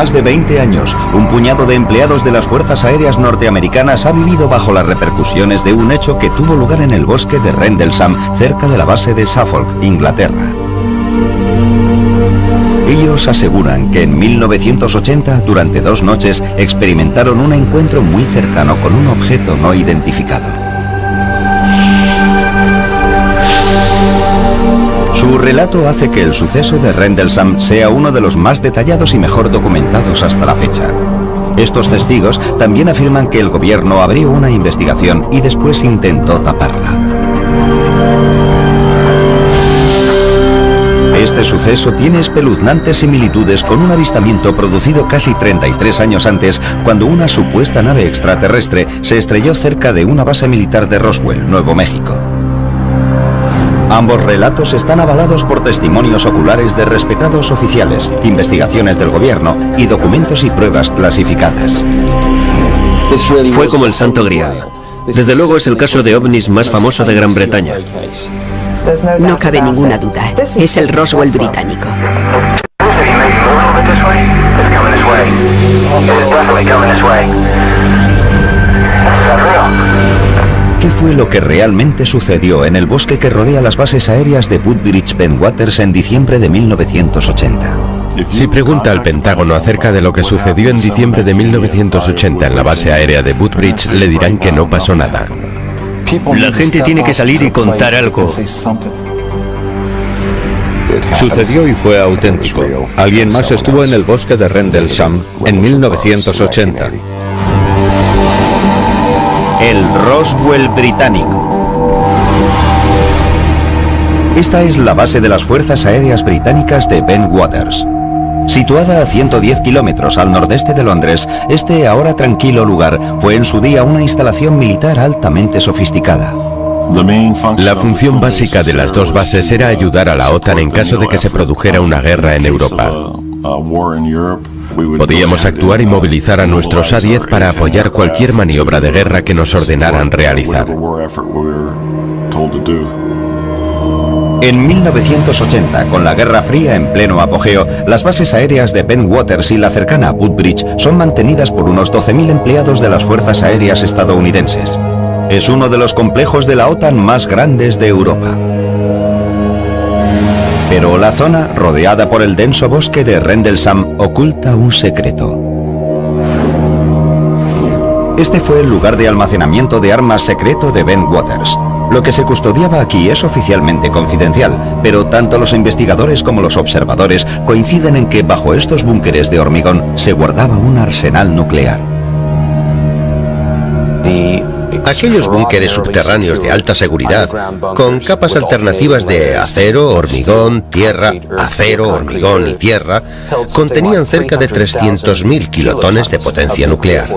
más de 20 años, un puñado de empleados de las Fuerzas Aéreas norteamericanas ha vivido bajo las repercusiones de un hecho que tuvo lugar en el bosque de Rendlesham, cerca de la base de Suffolk, Inglaterra. Ellos aseguran que en 1980, durante 2 noches, experimentaron un encuentro muy cercano con un objeto no identificado. Su relato hace que el suceso de Rendlesham sea uno de los más detallados y mejor documentados hasta la fecha. Estos testigos también afirman que el gobierno abrió una investigación y después intentó taparla. Este suceso tiene espeluznantes similitudes con un avistamiento producido casi 33 años antes, cuando una supuesta nave extraterrestre se estrelló cerca de una base militar de Roswell, Nuevo México. Ambos relatos están avalados por testimonios oculares de respetados oficiales, investigaciones del gobierno y documentos y pruebas clasificadas. Fue como el Santo Grial. Desde luego es el caso de ovnis más famoso de Gran Bretaña. No cabe ninguna duda, es el Roswell británico. ¿Qué fue lo que realmente sucedió en el bosque que rodea las bases aéreas de Woodbridge Bentwaters en diciembre de 1980? Si pregunta al Pentágono acerca de lo que sucedió en diciembre de 1980 en la base aérea de Woodbridge, le dirán que no pasó nada. La gente tiene que salir y contar algo. Sucedió y fue auténtico. Alguien más estuvo en el bosque de Rendlesham en 1980. El Roswell británico. Esta es la base de las Fuerzas Aéreas Británicas de Bentwaters. Situada a 110 kilómetros al nordeste de Londres, este ahora tranquilo lugar fue en su día una instalación militar altamente sofisticada. La función básica de las dos bases era ayudar a la OTAN en caso de que se produjera una guerra en Europa. Podíamos actuar y movilizar a nuestros A-10 para apoyar cualquier maniobra de guerra que nos ordenaran realizar. En 1980, con la Guerra Fría en pleno apogeo, las bases aéreas de Bentwaters y la cercana Woodbridge son mantenidas por unos 12.000 empleados de las Fuerzas Aéreas estadounidenses. Es uno de los complejos de la OTAN más grandes de Europa. Pero la zona, rodeada por el denso bosque de Rendlesham, oculta un secreto. Este fue el lugar de almacenamiento de armas secreto de Bentwaters. Lo que se custodiaba aquí es oficialmente confidencial, pero tanto los investigadores como los observadores coinciden en que bajo estos búnkeres de hormigón se guardaba un arsenal nuclear. Aquellos búnkeres subterráneos de alta seguridad, con capas alternativas de acero, hormigón, tierra, acero, hormigón y tierra, contenían cerca de 300.000 kilotones de potencia nuclear.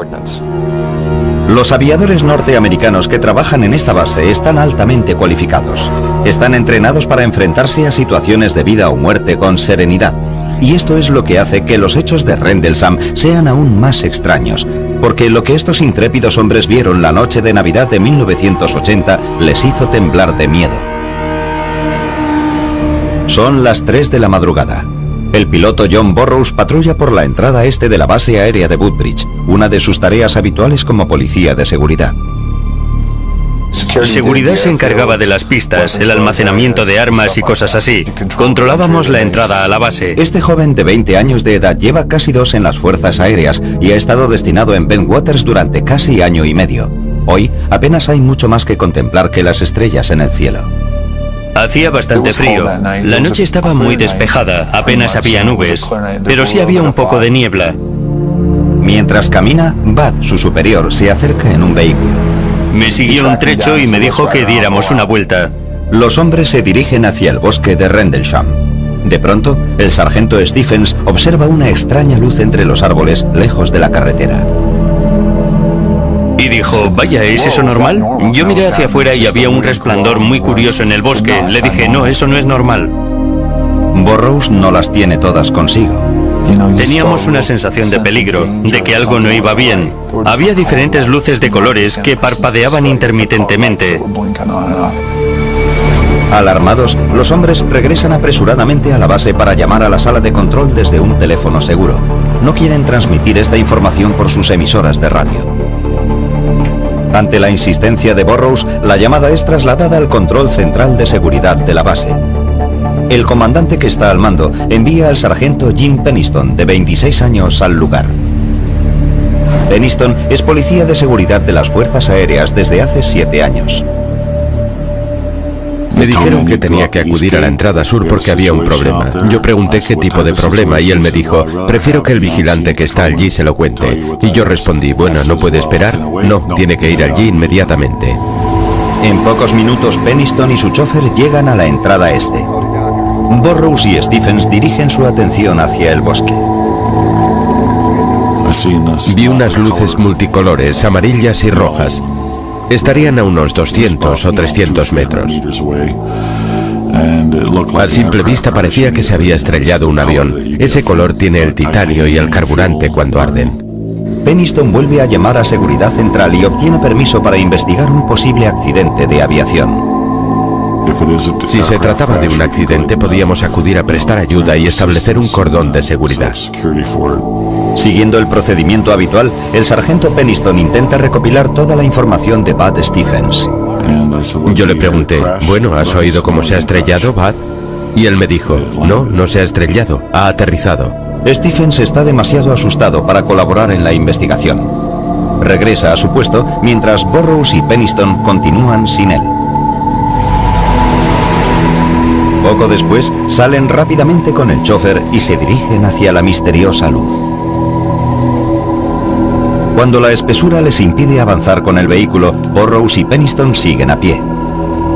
Los aviadores norteamericanos que trabajan en esta base están altamente cualificados. Están entrenados para enfrentarse a situaciones de vida o muerte con serenidad. Y esto es lo que hace que los hechos de Rendlesham sean aún más extraños, porque lo que estos intrépidos hombres vieron la noche de Navidad de 1980 les hizo temblar de miedo. Son las 3 de la madrugada. El piloto John Burroughs patrulla por la entrada este de la base aérea de Woodbridge, una de sus tareas habituales como policía de seguridad. Seguridad se encargaba de las pistas, el almacenamiento de armas y cosas así. Controlábamos la entrada a la base. Este joven de 20 años de edad lleva casi 2 en las Fuerzas Aéreas y ha estado destinado en Bentwaters durante casi año y medio. Hoy apenas hay mucho más que contemplar que las estrellas en el cielo. Hacía bastante frío. La noche estaba muy despejada, apenas había nubes, pero sí había un poco de niebla. Mientras camina, Bud, su superior, se acerca en un vehículo. Me siguió un trecho y me dijo que diéramos una vuelta. Los hombres se dirigen hacia el bosque de Rendlesham. De pronto, el sargento Stephens observa una extraña luz entre los árboles, lejos de la carretera. Y dijo, vaya, ¿es eso normal? Yo miré hacia afuera y había un resplandor muy curioso en el bosque. Le dije, no, eso no es normal. Burroughs no las tiene todas consigo. Teníamos una sensación de peligro, de que algo no iba bien. Había diferentes luces de colores que parpadeaban intermitentemente. Alarmados, los hombres regresan apresuradamente a la base para llamar a la sala de control desde un teléfono seguro. no quieren transmitir esta información por sus emisoras de radio. Ante la insistencia de Burrows, la llamada es trasladada al control central de seguridad de la base. El comandante que está al mando envía al sargento Jim Peniston, de 26 años, al lugar. Peniston es policía de seguridad de las Fuerzas Aéreas desde hace 7 años. Me dijeron que tenía que acudir a la entrada sur porque había un problema. Yo pregunté qué tipo de problema y él me dijo, prefiero que el vigilante que está allí se lo cuente. Y yo respondí, bueno, ¿no puede esperar? No, tiene que ir allí inmediatamente. En pocos minutos, Peniston y su chofer llegan a la entrada este. Burrows y Stephens dirigen su atención hacia el bosque. Vi unas luces multicolores, amarillas y rojas. Estarían a unos 200 o 300 metros. A simple vista parecía que se había estrellado un avión. Ese color tiene el titanio y el carburante cuando arden. Peniston vuelve a llamar a Seguridad Central y obtiene permiso para investigar un posible accidente de aviación. Si se trataba de un accidente, podíamos acudir a prestar ayuda y establecer un cordón de seguridad. Siguiendo el procedimiento habitual, el sargento Peniston intenta recopilar toda la información de Bud Stephens. Yo le pregunté, bueno, ¿has oído cómo se ha estrellado, Bud? Y él me dijo, no, no se ha estrellado, ha aterrizado. Stephens está demasiado asustado para colaborar en la investigación. Regresa a su puesto mientras Burrows y Peniston continúan sin él. Poco después, salen rápidamente con el chofer y se dirigen hacia la misteriosa luz. Cuando la espesura les impide avanzar con el vehículo, Burrows y Peniston siguen a pie.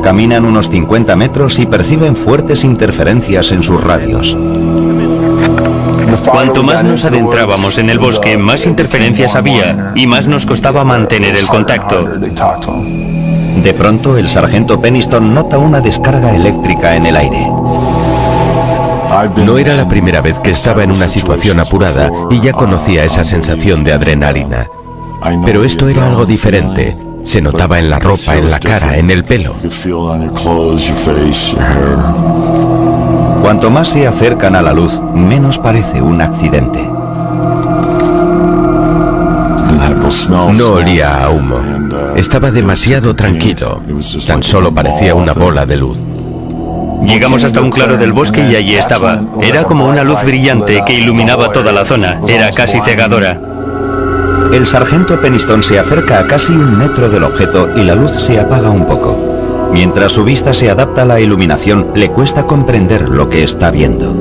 Caminan unos 50 metros y perciben fuertes interferencias en sus radios. Cuanto más nos adentrábamos en el bosque, más interferencias había y más nos costaba mantener el contacto. De pronto, el sargento Peniston nota una descarga eléctrica en el aire. No era la primera vez que estaba en una situación apurada y ya conocía esa sensación de adrenalina. Pero esto era algo diferente. Se notaba en la ropa, en la cara, en el pelo. Cuanto más se acercan a la luz, menos parece un accidente. No olía a humo. Estaba demasiado tranquilo. Tan solo parecía una bola de luz. Llegamos hasta un claro del bosque y allí estaba. Era como una luz brillante que iluminaba toda la zona. Era casi cegadora. El sargento Peniston se acerca a casi 1 metro del objeto y la luz se apaga un poco. Mientras su vista se adapta a la iluminación, le cuesta comprender lo que está viendo.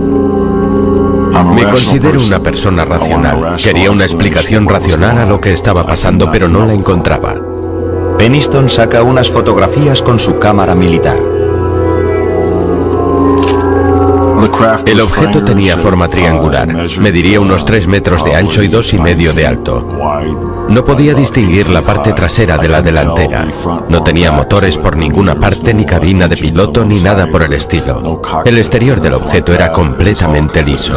Me considero una persona racional. Quería una explicación racional a lo que estaba pasando, pero no la encontraba. Peniston saca unas fotografías con su cámara militar. El objeto tenía forma triangular. Mediría unos 3 metros de ancho y 2,5 de alto. No podía distinguir la parte trasera de la delantera. No tenía motores por ninguna parte, ni cabina de piloto, ni nada por el estilo. El exterior del objeto era completamente liso.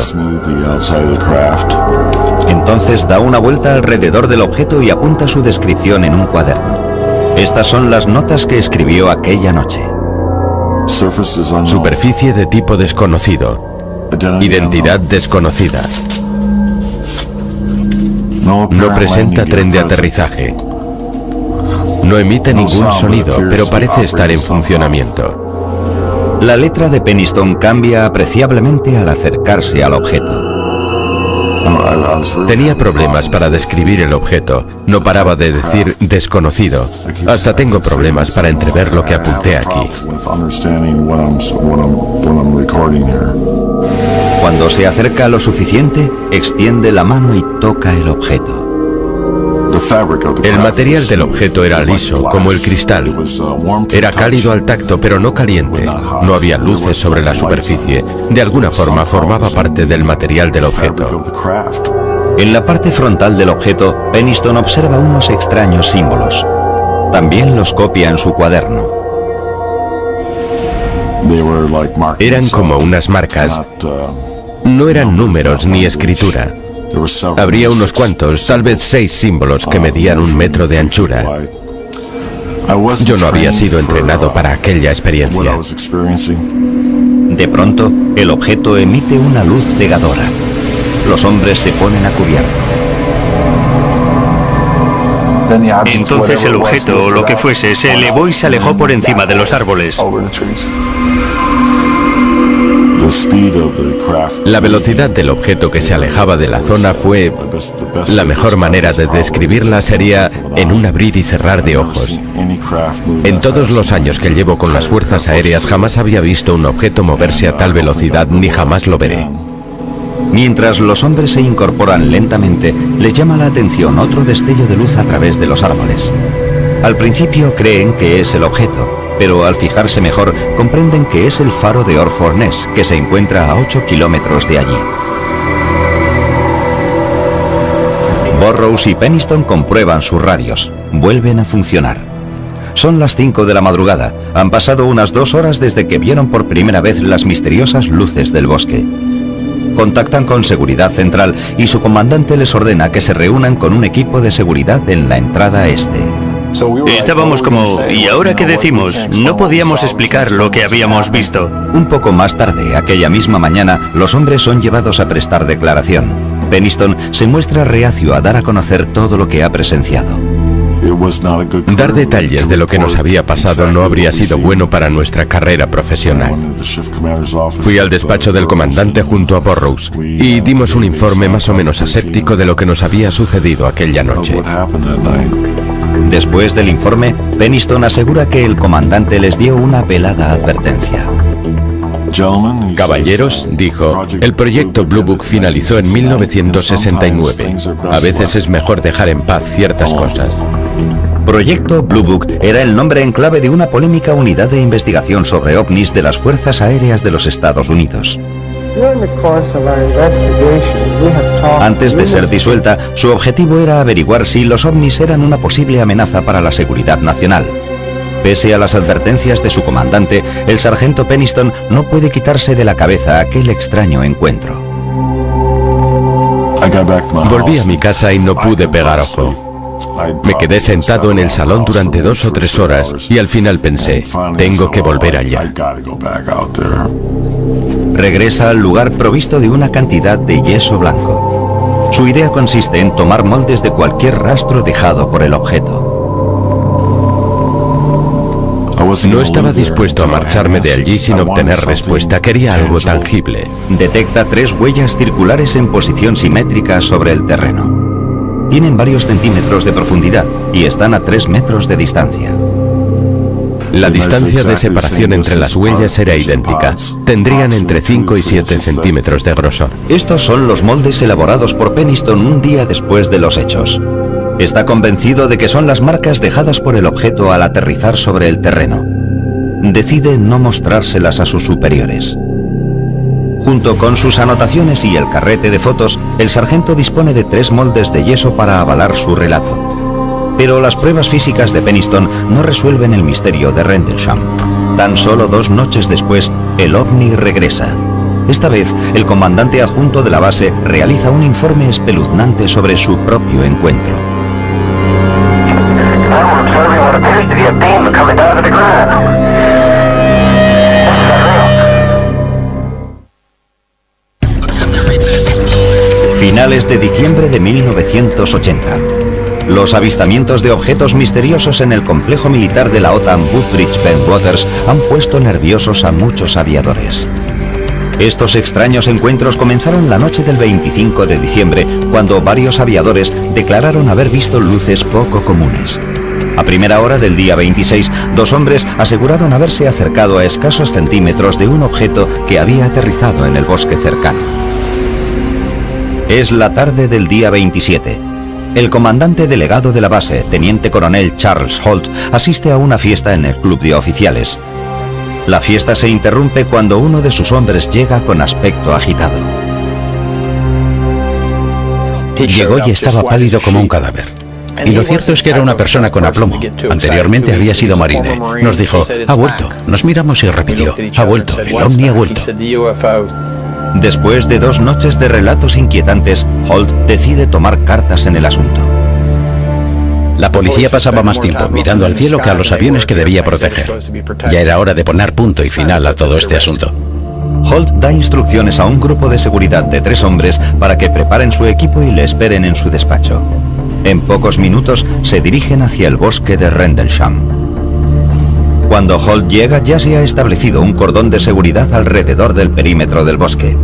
Entonces da una vuelta alrededor del objeto y apunta su descripción en un cuaderno. Estas son las notas que escribió aquella noche. Superficie de tipo desconocido. Identidad desconocida. No presenta tren de aterrizaje. No emite ningún sonido, pero parece estar en funcionamiento. La letra de Peniston cambia apreciablemente al acercarse al objeto. Tenía problemas para describir el objeto. No paraba de decir desconocido. Hasta tengo problemas para entrever lo que apunté aquí. Cuando se acerca lo suficiente, extiende la mano y toca el objeto. El material del objeto era liso, como el cristal. Era cálido al tacto, pero no caliente. No había luces sobre la superficie. De alguna forma formaba parte del material del objeto. En la parte frontal del objeto, Peniston observa unos extraños símbolos. También los copia en su cuaderno. Eran como unas marcas. No eran números ni escritura. Habría unos cuantos, tal vez 6 símbolos que medían 1 metro de anchura. Yo no había sido entrenado para aquella experiencia. De pronto, el objeto emite una luz cegadora. los hombres se ponen a cubierto. Entonces el objeto, o lo que fuese, se elevó y se alejó por encima de los árboles. La velocidad del objeto que se alejaba de la zona fue... La mejor manera de describirla sería en un abrir y cerrar de ojos. En todos los años que llevo con las fuerzas aéreas jamás había visto un objeto moverse a tal velocidad ni jamás lo veré. Mientras los hombres se incorporan lentamente, les llama la atención otro destello de luz a través de los árboles. Al principio creen que es el objeto, pero al fijarse mejor comprenden que es el faro de Orford Ness, que se encuentra a 8 kilómetros de allí. Burrows y Penniston comprueban sus radios. Vuelven a funcionar. Son las 5 de la madrugada. Han pasado unas 2 horas desde que vieron por primera vez las misteriosas luces del bosque. Contactan con Seguridad Central y su comandante les ordena que se reúnan con un equipo de seguridad en la entrada este. Estábamos como, ¿y ahora qué decimos? No podíamos explicar lo que habíamos visto. Un poco más tarde, aquella misma mañana, los hombres son llevados a prestar declaración. Penniston se muestra reacio a dar a conocer todo lo que ha presenciado. Dar detalles de lo que nos había pasado no habría sido bueno para nuestra carrera profesional. Fui al despacho del comandante junto a Burrows y dimos un informe más o menos aséptico de lo que nos había sucedido aquella noche. Después del informe, Penniston asegura que el comandante les dio una velada advertencia. Caballeros, dijo, el proyecto Blue Book finalizó en 1969. A veces es mejor dejar en paz ciertas cosas. Proyecto Blue Book era el nombre en clave de una polémica unidad de investigación sobre ovnis de las Fuerzas Aéreas de los Estados Unidos. Antes de ser disuelta, su objetivo era averiguar si los ovnis eran una posible amenaza para la seguridad nacional. Pese a las advertencias de su comandante, el sargento Penniston no puede quitarse de la cabeza aquel extraño encuentro. Volví a mi casa y no pude pegar ojo. Me quedé sentado en el salón durante 2 o 3 horas y al final pensé, tengo que volver allá. Regresa al lugar provisto de una cantidad de yeso blanco. Su idea consiste en tomar moldes de cualquier rastro dejado por el objeto. No estaba dispuesto a marcharme de allí sin obtener respuesta, quería algo tangible. Detecta 3 huellas circulares en posición simétrica sobre el terreno. Tienen varios centímetros de profundidad y están a 3 metros de distancia. La distancia de separación entre las huellas era idéntica. Tendrían entre 5 y 7 centímetros de grosor. Estos son los moldes elaborados por Penniston un día después de los hechos. Está convencido de que son las marcas dejadas por el objeto al aterrizar sobre el terreno. Decide no mostrárselas a sus superiores. Junto con sus anotaciones y el carrete de fotos, el sargento dispone de 3 moldes de yeso para avalar su relato. Pero las pruebas físicas de Penniston no resuelven el misterio de Rendlesham. Tan solo 2 noches después, el ovni regresa. Esta vez, el comandante adjunto de la base realiza un informe espeluznante sobre su propio encuentro. Finales de diciembre de 1980. Los avistamientos de objetos misteriosos en el complejo militar de la OTAN Woodbridge-Bentwaters han puesto nerviosos a muchos aviadores. Estos extraños encuentros comenzaron la noche del 25 de diciembre, cuando varios aviadores declararon haber visto luces poco comunes. A primera hora del día 26, 2 hombres aseguraron haberse acercado a escasos centímetros de un objeto que había aterrizado en el bosque cercano. Es la tarde del día 27. El comandante delegado de la base, teniente coronel Charles Holt, asiste a una fiesta en el club de oficiales. La fiesta se interrumpe cuando uno de sus hombres llega con aspecto agitado. Llegó y estaba pálido como un cadáver. Y lo cierto es que era una persona con aplomo. Anteriormente había sido marine. Nos dijo, ha vuelto. Nos miramos y repitió, ha vuelto, el ovni ha vuelto. Después de 2 noches de relatos inquietantes, Holt decide tomar cartas en el asunto. La policía pasaba más tiempo mirando al cielo que a los aviones que debía proteger. Ya era hora de poner punto y final a todo este asunto. Holt da instrucciones a un grupo de seguridad de 3 hombres para que preparen su equipo y le esperen en su despacho. En pocos minutos se dirigen hacia el bosque de Rendlesham. Cuando Holt llega, ya se ha establecido un cordón de seguridad alrededor del perímetro del bosque.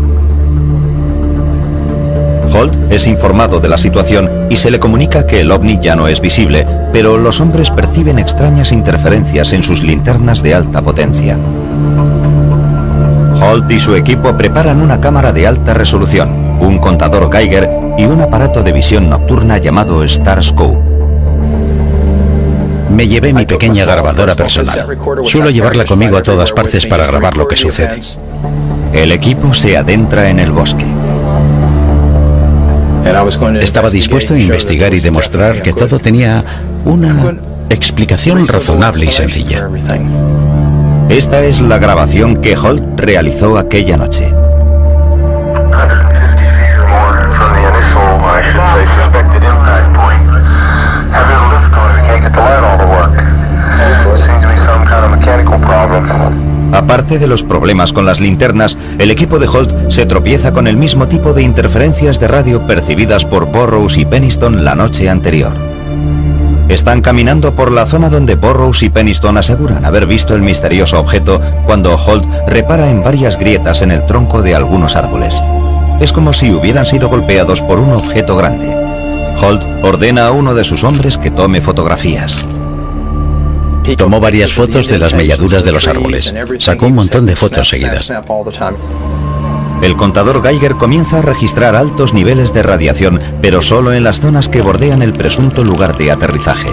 Holt es informado de la situación y se le comunica que el ovni ya no es visible, pero los hombres perciben extrañas interferencias en sus linternas de alta potencia. Holt y su equipo preparan una cámara de alta resolución, un contador Geiger y un aparato de visión nocturna llamado Starscope. Me llevé mi pequeña grabadora personal. Suelo llevarla conmigo a todas partes para grabar lo que sucede. El equipo se adentra en el bosque. Estaba dispuesto a investigar y demostrar que todo tenía una explicación razonable y sencilla. Esta es la grabación que Holt realizó aquella noche. Aparte de los problemas con las linternas, el equipo de Holt se tropieza con el mismo tipo de interferencias de radio percibidas por Burroughs y Penniston la noche anterior. Están caminando por la zona donde Burroughs y Penniston aseguran haber visto el misterioso objeto cuando Holt repara en varias grietas en el tronco de algunos árboles. Es como si hubieran sido golpeados por un objeto grande. Holt ordena a uno de sus hombres que tome fotografías. Tomó varias fotos de las melladuras de los árboles. Sacó un montón de fotos seguidas. El contador Geiger comienza a registrar altos niveles de radiación, pero solo en las zonas que bordean el presunto lugar de aterrizaje.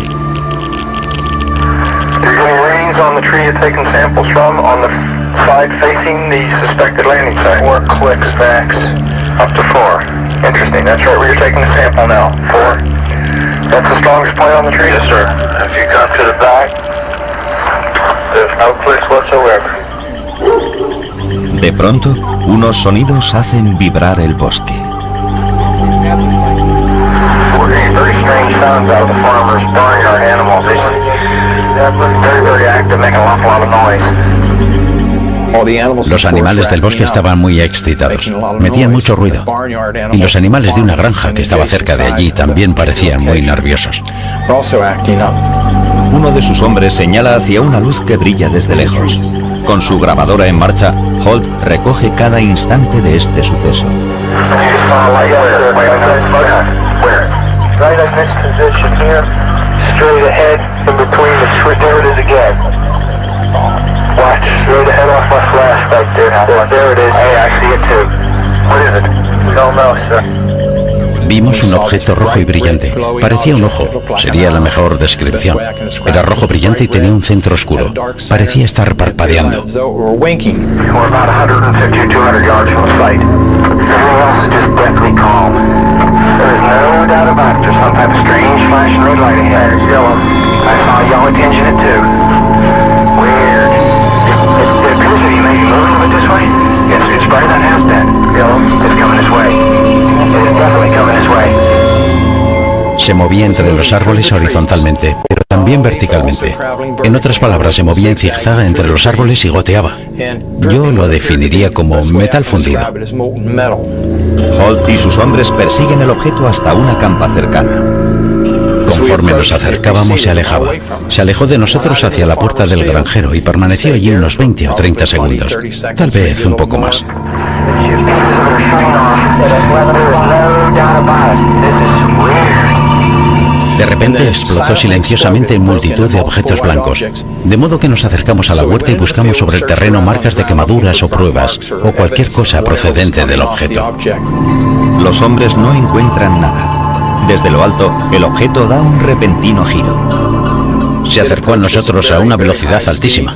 De pronto, unos sonidos hacen vibrar el bosque. Los animales del bosque estaban muy excitados, metían mucho ruido. Y los animales de una granja que estaba cerca de allí también parecían muy nerviosos. Uno de sus hombres señala hacia una luz que brilla desde lejos. Con su grabadora en marcha, Holt recoge cada instante de este suceso. Vimos un objeto rojo y brillante. Parecía un ojo. Sería la mejor descripción. Era rojo brillante y tenía un centro oscuro. Parecía estar parpadeando. Se movía entre los árboles horizontalmente, pero también verticalmente. En otras palabras, se movía en zigzag entre los árboles y goteaba. Yo lo definiría como metal fundido. Holt y sus hombres persiguen el objeto hasta una campa cercana. Conforme nos acercábamos, se alejaba. Se alejó de nosotros hacia la puerta del granjero y permaneció allí unos 20 o 30 segundos. Tal vez un poco más. De repente explotó silenciosamente en multitud de objetos blancos, de modo que nos acercamos a la huerta y buscamos sobre el terreno marcas de quemaduras o pruebas, o cualquier cosa procedente del objeto. Los hombres no encuentran nada. Desde lo alto, el objeto da un repentino giro. Se acercó a nosotros a una velocidad altísima.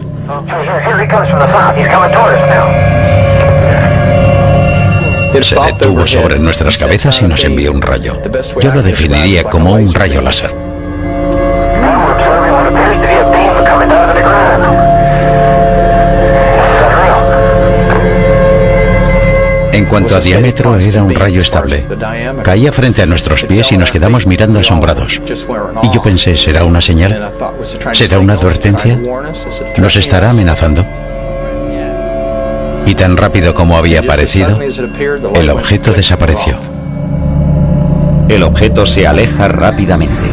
Se detuvo sobre nuestras cabezas y nos envió un rayo. Yo lo definiría como un rayo láser. En cuanto a diámetro, era un rayo estable. Caía frente a nuestros pies y nos quedamos mirando asombrados. Y yo pensé, ¿será una señal? ¿Será una advertencia? ¿Nos estará amenazando? Y tan rápido como había aparecido, el objeto desapareció. El objeto se aleja rápidamente.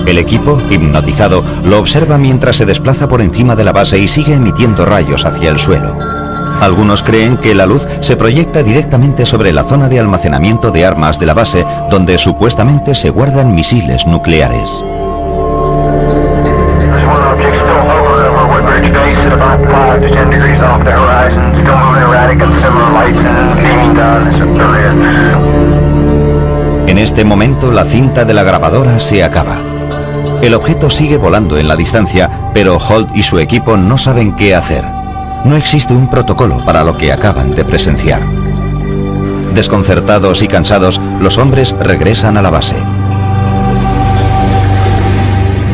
El equipo, hipnotizado, lo observa mientras se desplaza por encima de la base y sigue emitiendo rayos hacia el suelo. Algunos creen que la luz se proyecta directamente sobre la zona de almacenamiento de armas de la base, donde supuestamente se guardan misiles nucleares. En este momento la cinta de la grabadora se acaba. El objeto sigue volando en la distancia, pero Holt y su equipo no saben qué hacer. No existe un protocolo para lo que acaban de presenciar. Desconcertados y cansados, los hombres regresan a la base.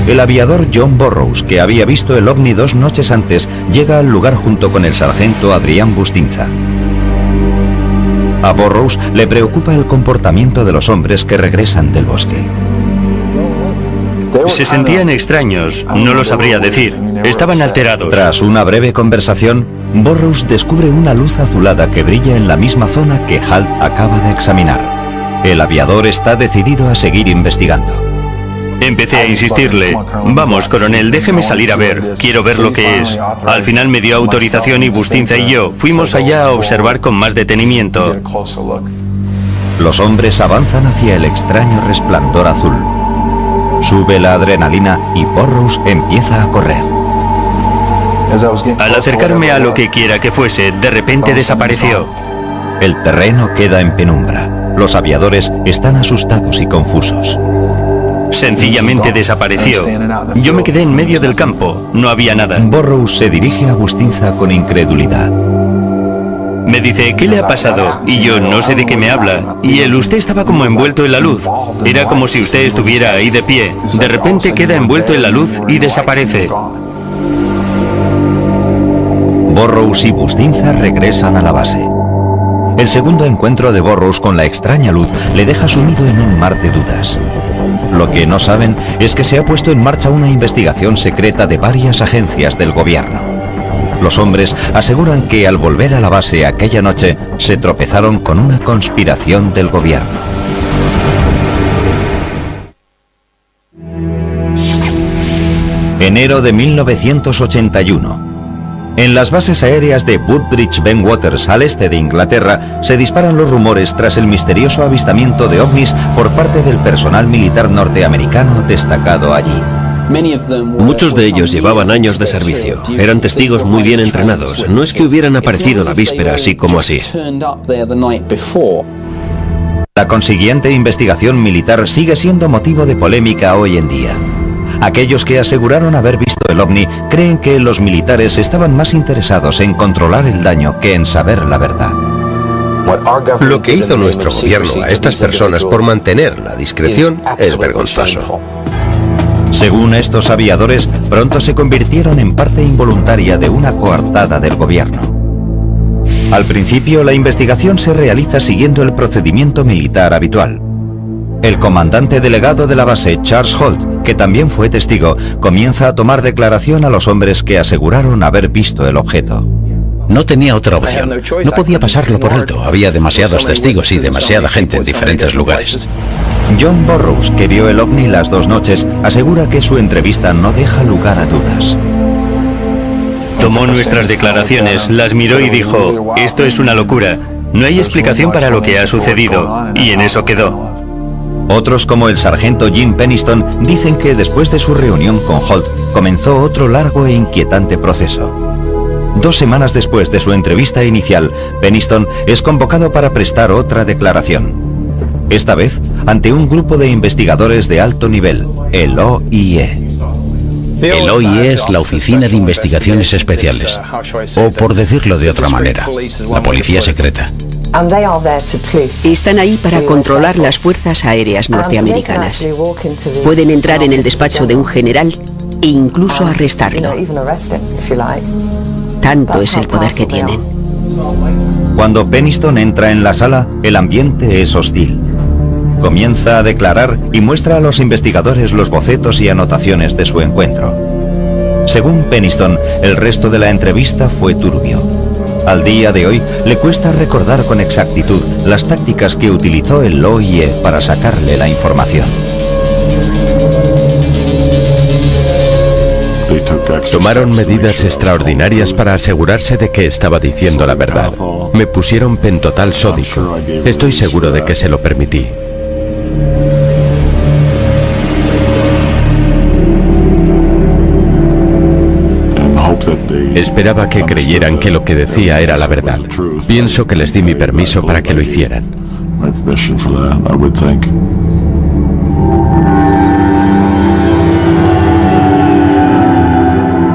El aviador John Burroughs, que había visto el ovni 2 noches antes, llega al lugar junto con el sargento Adrián Bustinza. A Burroughs le preocupa el comportamiento de los hombres que regresan del bosque. Se sentían extraños, no lo sabría decir. Estaban alterados. Tras una breve conversación, Burroughs descubre una luz azulada que brilla en la misma zona que Halt acaba de examinar. El aviador está decidido a seguir investigando. Empecé a insistirle: vamos, coronel, déjeme salir a ver, quiero ver lo que es. Al final me dio autorización y Bustinza y yo fuimos allá a observar con más detenimiento. Los hombres avanzan hacia el extraño resplandor azul. Sube la adrenalina y Burroughs empieza a correr. Al acercarme a lo que quiera que fuese, de repente desapareció. El terreno queda en penumbra. Los aviadores están asustados y confusos. Sencillamente desapareció. Yo me quedé en medio del campo, no había nada. Burroughs se dirige a Bustinza con incredulidad. Me dice: ¿qué le ha pasado? Y yo: no sé de qué me habla. Y él: usted estaba como envuelto en la luz. Era como si usted estuviera ahí de pie. De repente queda envuelto en la luz y desaparece. Burroughs y Bustinza regresan a la base. El segundo encuentro de Burroughs con la extraña luz le deja sumido en un mar de dudas. Lo que no saben es que se ha puesto en marcha una investigación secreta de varias agencias del gobierno. Los hombres aseguran que al volver a la base aquella noche se tropezaron con una conspiración del gobierno. Enero de 1981. En las bases aéreas de Woodbridge Ben Waters, al este de Inglaterra, se disparan los rumores tras el misterioso avistamiento de ovnis por parte del personal militar norteamericano destacado allí. Muchos de ellos llevaban años de servicio, eran testigos muy bien entrenados, no es que hubieran aparecido la víspera así como así. La consiguiente investigación militar sigue siendo motivo de polémica hoy en día. Aquellos que aseguraron haber visto el ovni creen que los militares estaban más interesados en controlar el daño que en saber la verdad. Lo que hizo nuestro gobierno a estas personas por mantener la discreción es vergonzoso. Según estos aviadores, pronto se convirtieron en parte involuntaria de una coartada del gobierno. Al principio, la investigación se realiza siguiendo el procedimiento militar habitual. El comandante delegado de la base, Charles Holt, que también fue testigo, comienza a tomar declaración a los hombres que aseguraron haber visto el objeto. No tenía otra opción. No podía pasarlo por alto. Había demasiados testigos y demasiada gente en diferentes lugares. John Burroughs, que vio el ovni las 2 noches, asegura que su entrevista no deja lugar a dudas. Tomó nuestras declaraciones, las miró y dijo: esto es una locura. No hay explicación para lo que ha sucedido. Y en eso quedó. Otros, como el sargento Jim Penniston, dicen que después de su reunión con Holt comenzó otro largo e inquietante proceso. 2 semanas después de su entrevista inicial, Penniston es convocado para prestar otra declaración. Esta vez ante un grupo de investigadores de alto nivel, el OIE. El OIE es la Oficina de Investigaciones Especiales, o por decirlo de otra manera, la policía secreta. Están ahí para controlar las fuerzas aéreas norteamericanas. Pueden entrar en el despacho de un general e incluso arrestarlo. Tanto es el poder que tienen. Cuando Penniston entra en la sala, el ambiente es hostil. Comienza a declarar y muestra a los investigadores los bocetos y anotaciones de su encuentro. Según Penniston, el resto de la entrevista fue turbio. Al día de hoy, le cuesta recordar con exactitud las tácticas que utilizó el OIE para sacarle la información. Tomaron medidas extraordinarias para asegurarse de que estaba diciendo la verdad. Me pusieron pentotal sódico. Estoy seguro de que se lo permití. Esperaba que creyeran que lo que decía era la verdad. Pienso que les di mi permiso para que lo hicieran.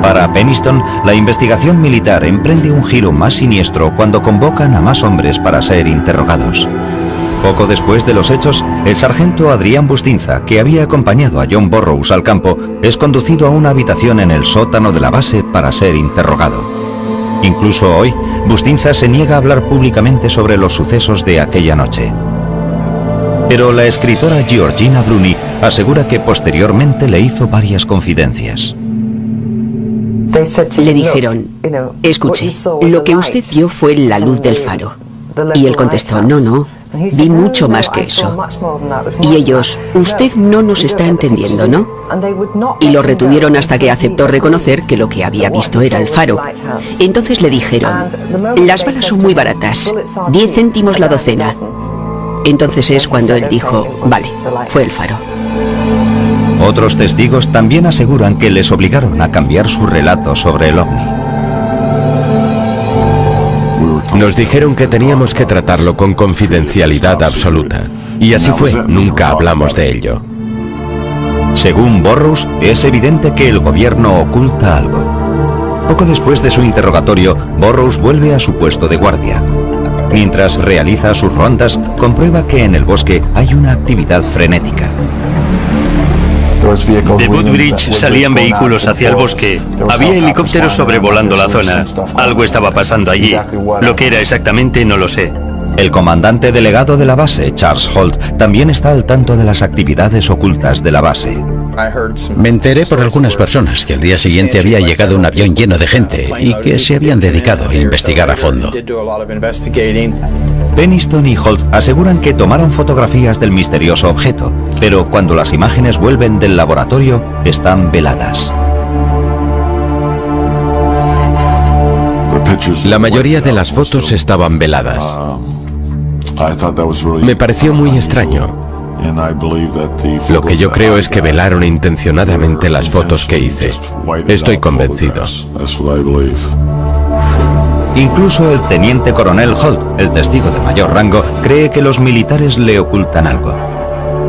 Para Peniston, la investigación militar emprende un giro más siniestro cuando convocan a más hombres para ser interrogados. Poco después de los hechos, el sargento Adrián Bustinza, que había acompañado a John Burroughs al campo, es conducido a una habitación en el sótano de la base para ser interrogado. Incluso hoy, Bustinza se niega a hablar públicamente sobre los sucesos de aquella noche. Pero la escritora Georgina Bruni asegura que posteriormente le hizo varias confidencias. Le dijeron, escuche, lo que usted vio fue la luz del faro. Y él contestó, no, vi mucho más que eso. Y ellos, usted no nos está entendiendo, ¿no? Y lo retuvieron hasta que aceptó reconocer que lo que había visto era el faro. Entonces le dijeron, las balas son muy baratas, 10 céntimos la docena. Entonces es cuando él dijo, vale, fue el faro. Otros testigos también aseguran que les obligaron a cambiar su relato sobre el ovni. Nos dijeron que teníamos que tratarlo con confidencialidad absoluta. Y así fue, nunca hablamos de ello. Según Burroughs, es evidente que el gobierno oculta algo. Poco después de su interrogatorio, Burroughs vuelve a su puesto de guardia. Mientras realiza sus rondas, comprueba que en el bosque hay una actividad frenética. De Woodbridge salían vehículos hacia el bosque. Había helicópteros sobrevolando la zona. Algo estaba pasando allí. Lo que era exactamente no lo sé. El comandante delegado de la base, Charles Holt, también está al tanto de las actividades ocultas de la base. Me enteré por algunas personas que al día siguiente había llegado un avión lleno de gente y que se habían dedicado a investigar a fondo. Peniston y Holt aseguran que tomaron fotografías del misterioso objeto, pero cuando las imágenes vuelven del laboratorio, están veladas. La mayoría de las fotos estaban veladas. Me pareció muy extraño. Lo que yo creo es que velaron intencionadamente las fotos que hice. Estoy convencido. Incluso el teniente coronel Holt, el testigo de mayor rango, cree que los militares le ocultan algo.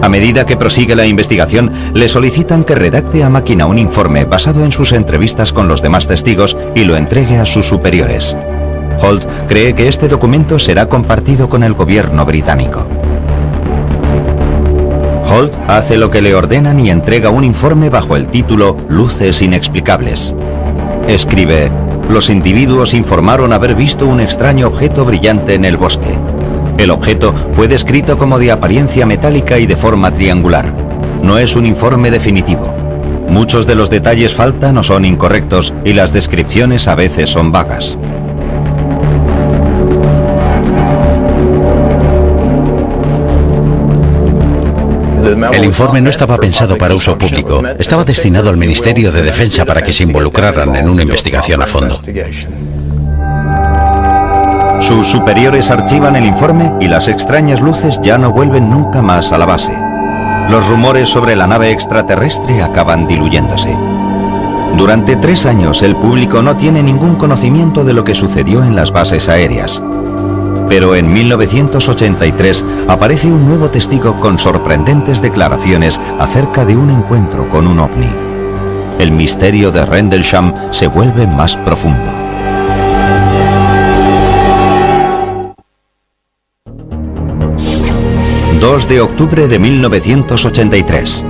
A medida que prosigue la investigación, le solicitan que redacte a máquina un informe basado en sus entrevistas con los demás testigos y lo entregue a sus superiores. Holt cree que este documento será compartido con el gobierno británico. Holt hace lo que le ordenan y entrega un informe bajo el título Luces inexplicables. Escribe: los individuos informaron haber visto un extraño objeto brillante en el bosque. El objeto fue descrito como de apariencia metálica y de forma triangular. No es un informe definitivo. Muchos de los detalles faltan o son incorrectos y las descripciones a veces son vagas. El informe no estaba pensado para uso público. Estaba destinado al Ministerio de Defensa para que se involucraran en una investigación a fondo. Sus superiores archivan el informe y las extrañas luces ya no vuelven nunca más a la base. Los rumores sobre la nave extraterrestre acaban diluyéndose. Durante 3 años el público no tiene ningún conocimiento de lo que sucedió en las bases aéreas. Pero en 1983 aparece un nuevo testigo con sorprendentes declaraciones acerca de un encuentro con un ovni. El misterio de Rendlesham se vuelve más profundo. ...2 de octubre de 1983.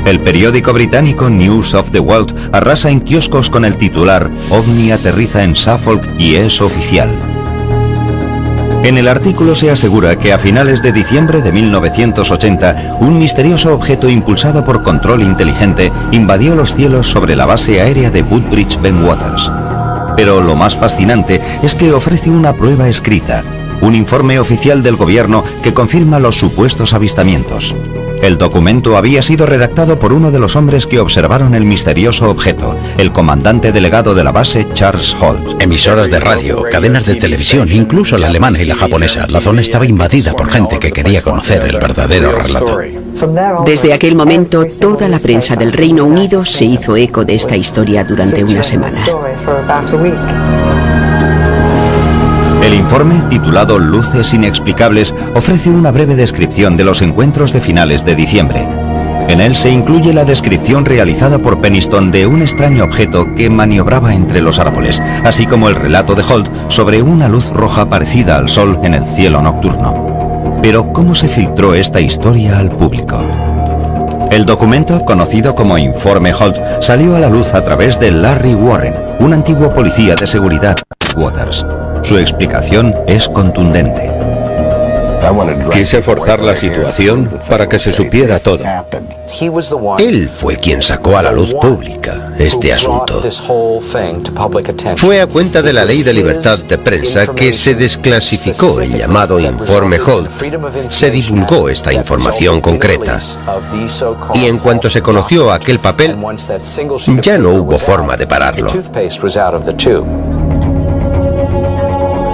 El periódico británico News of the World arrasa en kioscos con el titular «OVNI aterriza en Suffolk y es oficial». En el artículo se asegura que a finales de diciembre de 1980, un misterioso objeto impulsado por control inteligente invadió los cielos sobre la base aérea de Woodbridge Bentwaters. Pero lo más fascinante es que ofrece una prueba escrita, un informe oficial del gobierno que confirma los supuestos avistamientos. El documento había sido redactado por uno de los hombres que observaron el misterioso objeto, el comandante delegado de la base, Charles Holt. Emisoras de radio, cadenas de televisión, incluso la alemana y la japonesa. La zona estaba invadida por gente que quería conocer el verdadero relato. Desde aquel momento, toda la prensa del Reino Unido se hizo eco de esta historia durante una semana. El informe, titulado Luces Inexplicables, ofrece una breve descripción de los encuentros de finales de diciembre. En él se incluye la descripción realizada por Penniston de un extraño objeto que maniobraba entre los árboles, así como el relato de Holt sobre una luz roja parecida al sol en el cielo nocturno. Pero, ¿cómo se filtró esta historia al público? El documento, conocido como Informe Holt, salió a la luz a través de Larry Warren, un antiguo policía de seguridad de Waters. Su explicación es contundente. Quise forzar la situación para que se supiera todo. Él fue quien sacó a la luz pública este asunto. Fue a cuenta de la Ley de Libertad de Prensa que se desclasificó el llamado Informe Holt. Se divulgó esta información concreta. Y en cuanto se conoció aquel papel, ya no hubo forma de pararlo.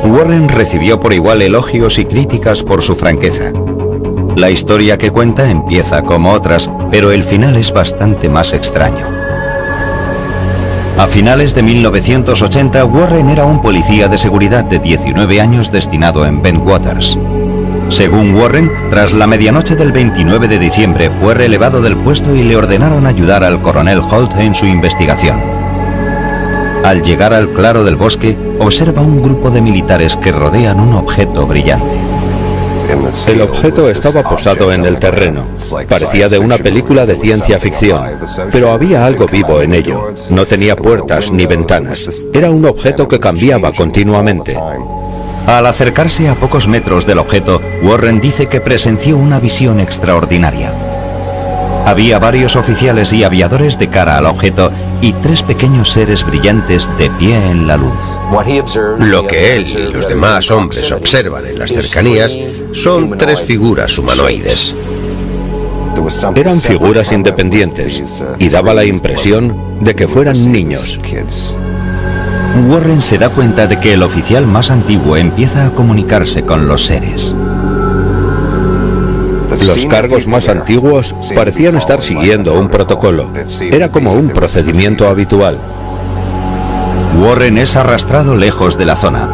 Warren recibió por igual elogios y críticas por su franqueza. La historia que cuenta empieza como otras, pero el final es bastante más extraño. A finales de 1980, Warren era un policía de seguridad de 19 años destinado en Bentwaters. Según Warren, tras la medianoche del 29 de diciembre fue relevado del puesto y le ordenaron ayudar al coronel Holt en su investigación. Al llegar al claro del bosque, observa un grupo de militares que rodean un objeto brillante. El objeto estaba posado en el terreno. Parecía de una película de ciencia ficción, pero había algo vivo en ello. No tenía puertas ni ventanas. Era un objeto que cambiaba continuamente. Al acercarse a pocos metros del objeto, Warren dice que presenció una visión extraordinaria. Había varios oficiales y aviadores de cara al objeto y 3 pequeños seres brillantes de pie en la luz. Lo que él y los demás hombres observan en las cercanías son 3 figuras humanoides. Eran figuras independientes y daba la impresión de que fueran niños. Warren se da cuenta de que el oficial más antiguo empieza a comunicarse con los seres. Los cargos más antiguos parecían estar siguiendo un protocolo. Era como un procedimiento habitual. Warren es arrastrado lejos de la zona.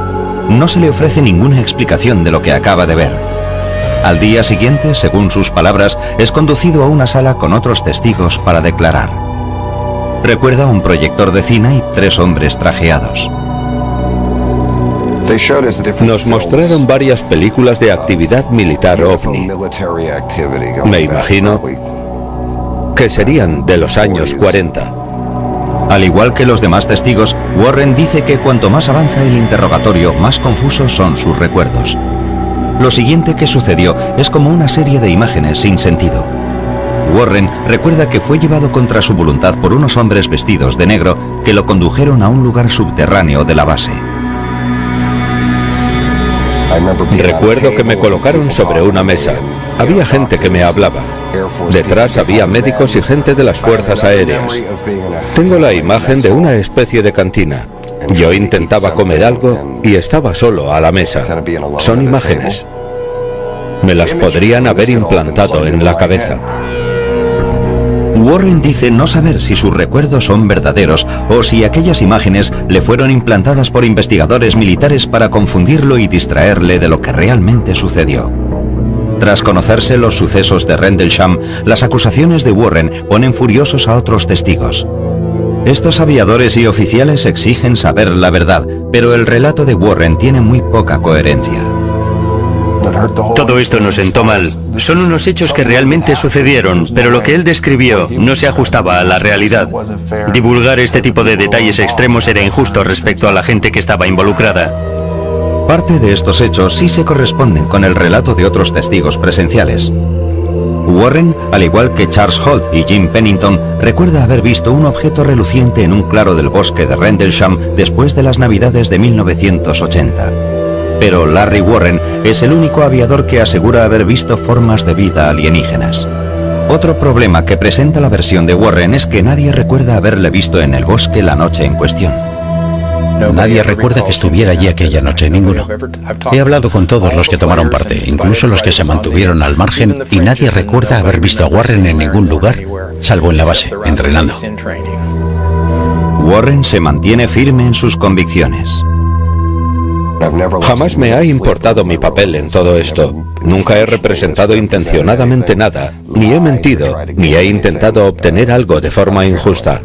No se le ofrece ninguna explicación de lo que acaba de ver. Al día siguiente, según sus palabras, es conducido a una sala con otros testigos para declarar. Recuerda un proyector de cine y 3 hombres trajeados. Nos mostraron varias películas de actividad militar ovni. Me imagino que serían de los años 40. Al igual que los demás testigos, Warren dice que cuanto más avanza el interrogatorio, más confusos son sus recuerdos. Lo siguiente que sucedió es como una serie de imágenes sin sentido. Warren recuerda que fue llevado contra su voluntad por unos hombres vestidos de negro que lo condujeron a un lugar subterráneo de la base. Recuerdo que me colocaron sobre una mesa. Había gente que me hablaba. Detrás había médicos y gente de las fuerzas aéreas. Tengo la imagen de una especie de cantina. Yo intentaba comer algo y estaba solo a la mesa. Son imágenes. Me las podrían haber implantado en la cabeza. Warren dice no saber si sus recuerdos son verdaderos o si aquellas imágenes le fueron implantadas por investigadores militares para confundirlo y distraerle de lo que realmente sucedió. Tras conocerse los sucesos de Rendlesham, las acusaciones de Warren ponen furiosos a otros testigos. Estos aviadores y oficiales exigen saber la verdad, pero el relato de Warren tiene muy poca coherencia. Todo esto nos sentó mal. Son unos hechos que realmente sucedieron, pero lo que él describió no se ajustaba a la realidad. Divulgar este tipo de detalles extremos era injusto respecto a la gente que estaba involucrada. Parte de estos hechos sí se corresponden con el relato de otros testigos presenciales. Warren, al igual que Charles Holt y Jim Pennington, recuerda haber visto un objeto reluciente en un claro del bosque de Rendlesham después de las Navidades de 1980. Pero Larry Warren es el único aviador que asegura haber visto formas de vida alienígenas. Otro problema que presenta la versión de Warren es que nadie recuerda haberle visto en el bosque la noche en cuestión. Nadie recuerda que estuviera allí aquella noche, ninguno. He hablado con todos los que tomaron parte, incluso los que se mantuvieron al margen, y nadie recuerda haber visto a Warren en ningún lugar, salvo en la base, entrenando. Warren se mantiene firme en sus convicciones. Jamás me ha importado mi papel en todo esto. Nunca he representado intencionadamente nada, ni he mentido, ni he intentado obtener algo de forma injusta.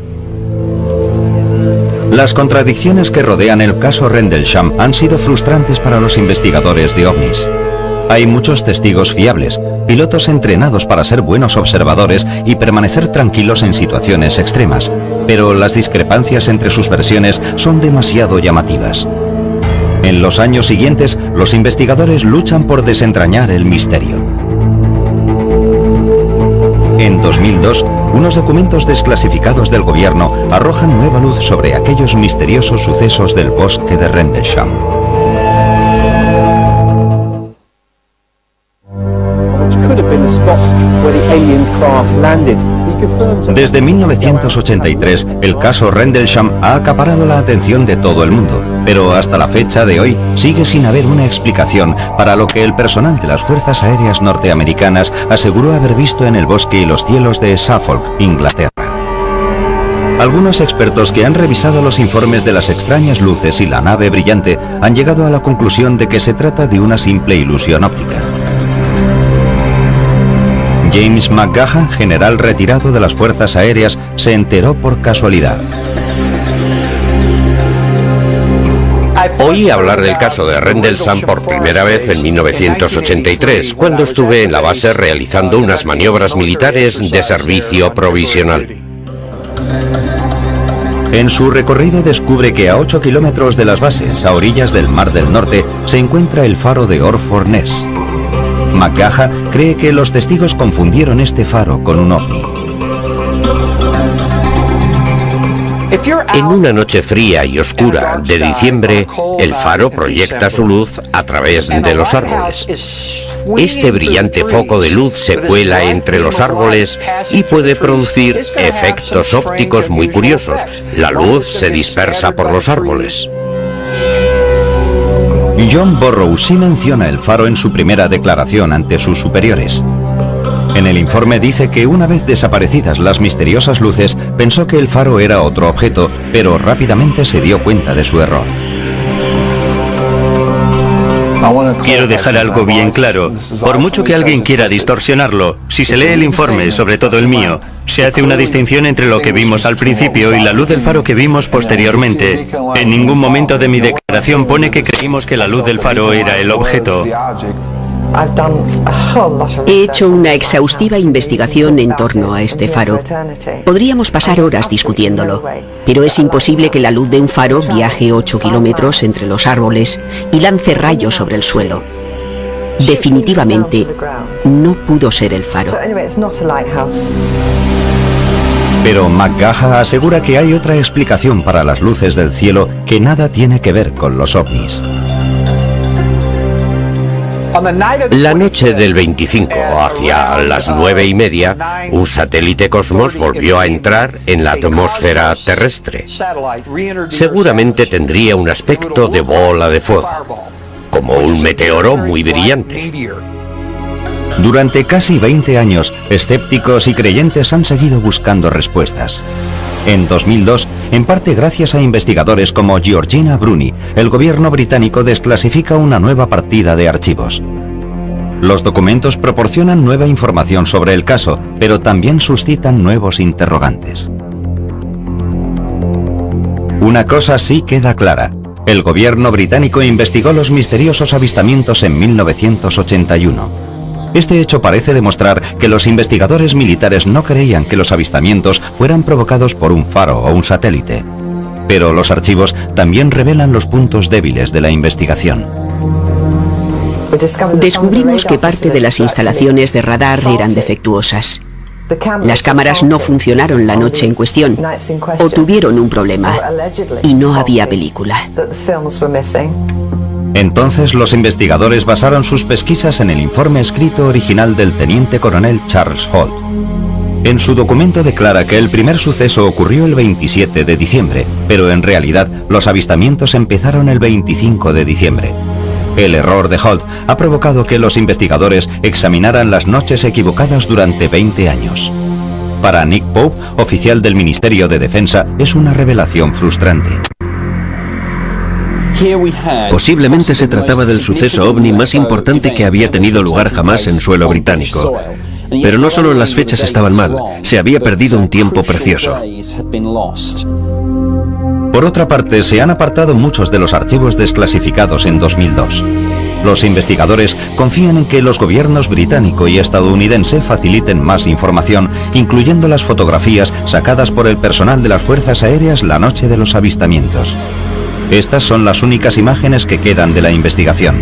Las contradicciones que rodean el caso Rendlesham han sido frustrantes para los investigadores de ovnis. Hay muchos testigos fiables, pilotos entrenados para ser buenos observadores y permanecer tranquilos en situaciones extremas, pero las discrepancias entre sus versiones son demasiado llamativas. En los años siguientes, los investigadores luchan por desentrañar el misterio. En 2002, unos documentos desclasificados del gobierno arrojan nueva luz sobre aquellos misteriosos sucesos del bosque de Rendlesham. Desde 1983, el caso Rendlesham ha acaparado la atención de todo el mundo, pero hasta la fecha de hoy sigue sin haber una explicación para lo que el personal de las Fuerzas Aéreas norteamericanas aseguró haber visto en el bosque y los cielos de Suffolk, Inglaterra. Algunos expertos que han revisado los informes de las extrañas luces y la nave brillante han llegado a la conclusión de que se trata de una simple ilusión óptica. James McGaha, general retirado de las Fuerzas Aéreas, se enteró por casualidad. Oí hablar del caso de Rendlesham por primera vez en 1983, cuando estuve en la base realizando unas maniobras militares de servicio provisional. En su recorrido descubre que a 8 kilómetros de las bases, a orillas del Mar del Norte, se encuentra el faro de Orford Ness. McGaha cree que los testigos confundieron este faro con un ovni. En una noche fría y oscura de diciembre, el faro proyecta su luz a través de los árboles. Este brillante foco de luz se cuela entre los árboles y puede producir efectos ópticos muy curiosos. La luz se dispersa por los árboles. John Burroughs sí menciona el faro en su primera declaración ante sus superiores. En el informe dice que una vez desaparecidas las misteriosas luces, pensó que el faro era otro objeto, pero rápidamente se dio cuenta de su error. Quiero dejar algo bien claro. Por mucho que alguien quiera distorsionarlo, si se lee el informe, sobre todo el mío, se hace una distinción entre lo que vimos al principio y la luz del faro que vimos posteriormente. En ningún momento de mi declaración pone que creímos que la luz del faro era el objeto. He hecho una exhaustiva investigación en torno a este faro. Podríamos pasar horas discutiéndolo, pero es imposible que la luz de un faro viaje 8 kilómetros entre los árboles y lance rayos sobre el suelo. Definitivamente, no pudo ser el faro. Pero McGaha asegura que hay otra explicación para las luces del cielo que nada tiene que ver con los ovnis. La noche del 25, hacia las 9:30, un satélite Cosmos volvió a entrar en la atmósfera terrestre. Seguramente tendría un aspecto de bola de fuego, como un meteoro muy brillante. Durante casi 20 años, escépticos y creyentes han seguido buscando respuestas. En 2002, en parte gracias a investigadores como Georgina Bruni, el gobierno británico desclasifica una nueva partida de archivos. Los documentos proporcionan nueva información sobre el caso, pero también suscitan nuevos interrogantes. Una cosa sí queda clara. El gobierno británico investigó los misteriosos avistamientos en 1981. Este hecho parece demostrar que los investigadores militares no creían que los avistamientos fueran provocados por un faro o un satélite. Pero los archivos también revelan los puntos débiles de la investigación. Descubrimos que parte de las instalaciones de radar eran defectuosas. Las cámaras no funcionaron la noche en cuestión o tuvieron un problema y no había película. Entonces los investigadores basaron sus pesquisas en el informe escrito original del teniente coronel Charles Holt. En su documento declara que el primer suceso ocurrió el 27 de diciembre, pero en realidad los avistamientos empezaron el 25 de diciembre. El error de Holt ha provocado que los investigadores examinaran las noches equivocadas durante 20 años. Para Nick Pope, oficial del Ministerio de Defensa, es una revelación frustrante. Posiblemente se trataba del suceso ovni más importante que había tenido lugar jamás en suelo británico. Pero no solo las fechas estaban mal, se había perdido un tiempo precioso. Por otra parte, se han apartado muchos de los archivos desclasificados en 2002. Los investigadores confían en que los gobiernos británico y estadounidense faciliten más información, incluyendo las fotografías sacadas por el personal de las Fuerzas Aéreas la noche de los avistamientos. Estas son las únicas imágenes que quedan de la investigación.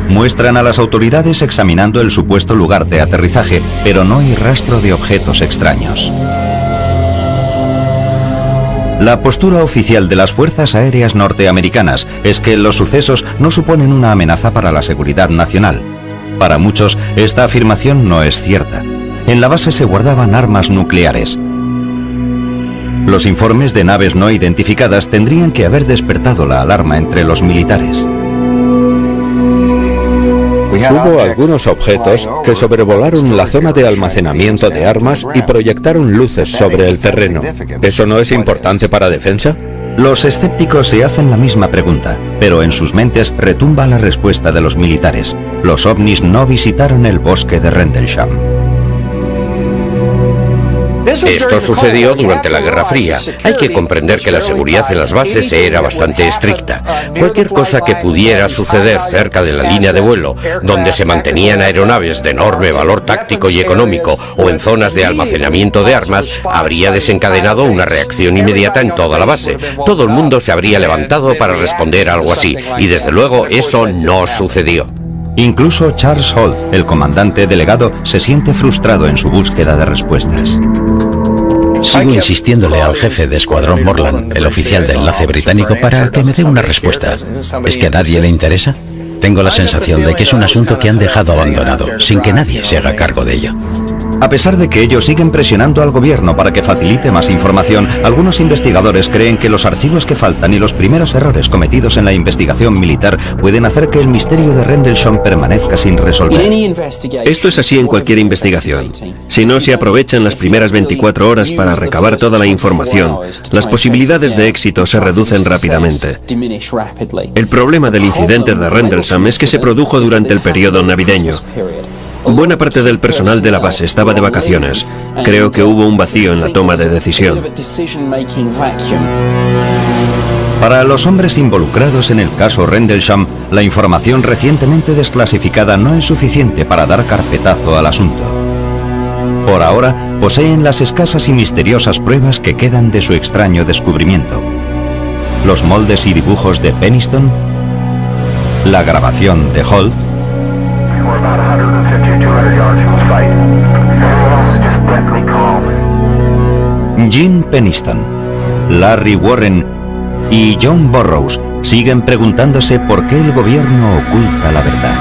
Muestran a las autoridades examinando el supuesto lugar de aterrizaje, pero no hay rastro de objetos extraños. La postura oficial de las Fuerzas Aéreas norteamericanas es que los sucesos no suponen una amenaza para la seguridad nacional. Para muchos, esta afirmación no es cierta. En la base se guardaban armas nucleares. Los informes de naves no identificadas tendrían que haber despertado la alarma entre los militares. Hubo algunos objetos que sobrevolaron la zona de almacenamiento de armas y proyectaron luces sobre el terreno. ¿Eso no es importante para defensa? Los escépticos se hacen la misma pregunta, pero en sus mentes retumba la respuesta de los militares. Los ovnis no visitaron el bosque de Rendlesham. Esto sucedió durante la Guerra Fría. Hay que comprender que la seguridad en las bases era bastante estricta. Cualquier cosa que pudiera suceder cerca de la línea de vuelo, donde se mantenían aeronaves de enorme valor táctico y económico, o en zonas de almacenamiento de armas, habría desencadenado una reacción inmediata en toda la base. Todo el mundo se habría levantado para responder a algo así, y desde luego eso no sucedió. Incluso Charles Holt, el comandante delegado, se siente frustrado en su búsqueda de respuestas. Sigo insistiéndole al jefe de escuadrón Morland, el oficial de enlace británico, para que me dé una respuesta. ¿Es que a nadie le interesa? Tengo la sensación de que es un asunto que han dejado abandonado, sin que nadie se haga cargo de ello. A pesar de que ellos siguen presionando al gobierno para que facilite más información, algunos investigadores creen que los archivos que faltan y los primeros errores cometidos en la investigación militar pueden hacer que el misterio de Rendlesham permanezca sin resolver. Esto es así en cualquier investigación. Si no se aprovechan las primeras 24 horas para recabar toda la información, las posibilidades de éxito se reducen rápidamente. El problema del incidente de Rendlesham es que se produjo durante el periodo navideño. Buena parte del personal de la base estaba de vacaciones. Creo que hubo un vacío en la toma de decisión. Para los hombres involucrados en el caso Rendlesham, la información recientemente desclasificada no es suficiente para dar carpetazo al asunto. Por ahora, poseen las escasas y misteriosas pruebas que quedan de su extraño descubrimiento. Los moldes y dibujos de Peniston, la grabación de Holt, Jim Peniston, Larry Warren y John Burroughs siguen preguntándose por qué el gobierno oculta la verdad.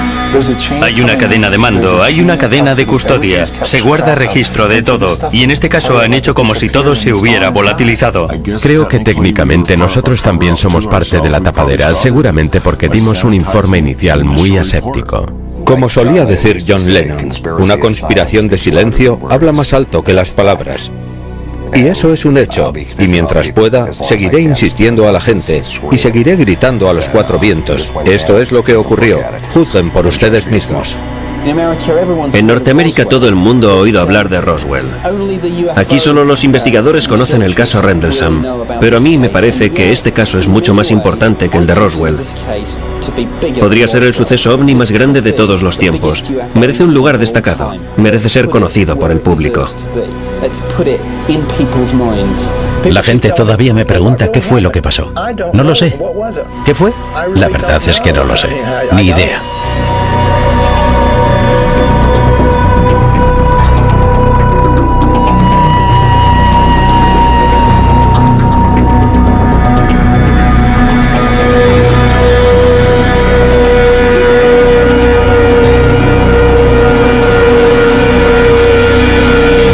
Hay una cadena de mando, hay una cadena de custodia, se guarda registro de todo, y en este caso han hecho como si todo se hubiera volatilizado. Creo que técnicamente nosotros también somos parte de la tapadera, seguramente porque dimos un informe inicial muy aséptico. Como solía decir John Lennon, una conspiración de silencio habla más alto que las palabras. Y eso es un hecho, y mientras pueda, seguiré insistiendo a la gente, y seguiré gritando a los cuatro vientos. Esto es lo que ocurrió. Juzguen por ustedes mismos. En Norteamérica todo el mundo ha oído hablar de Roswell. Aquí solo los investigadores conocen el caso Rendlesham, pero a mí me parece que este caso es mucho más importante que el de Roswell. Podría ser el suceso ovni más grande de todos los tiempos. Merece un lugar destacado, merece ser conocido por el público. La gente todavía me pregunta qué fue lo que pasó. No lo sé. ¿Qué fue? La verdad es que no lo sé. Ni idea.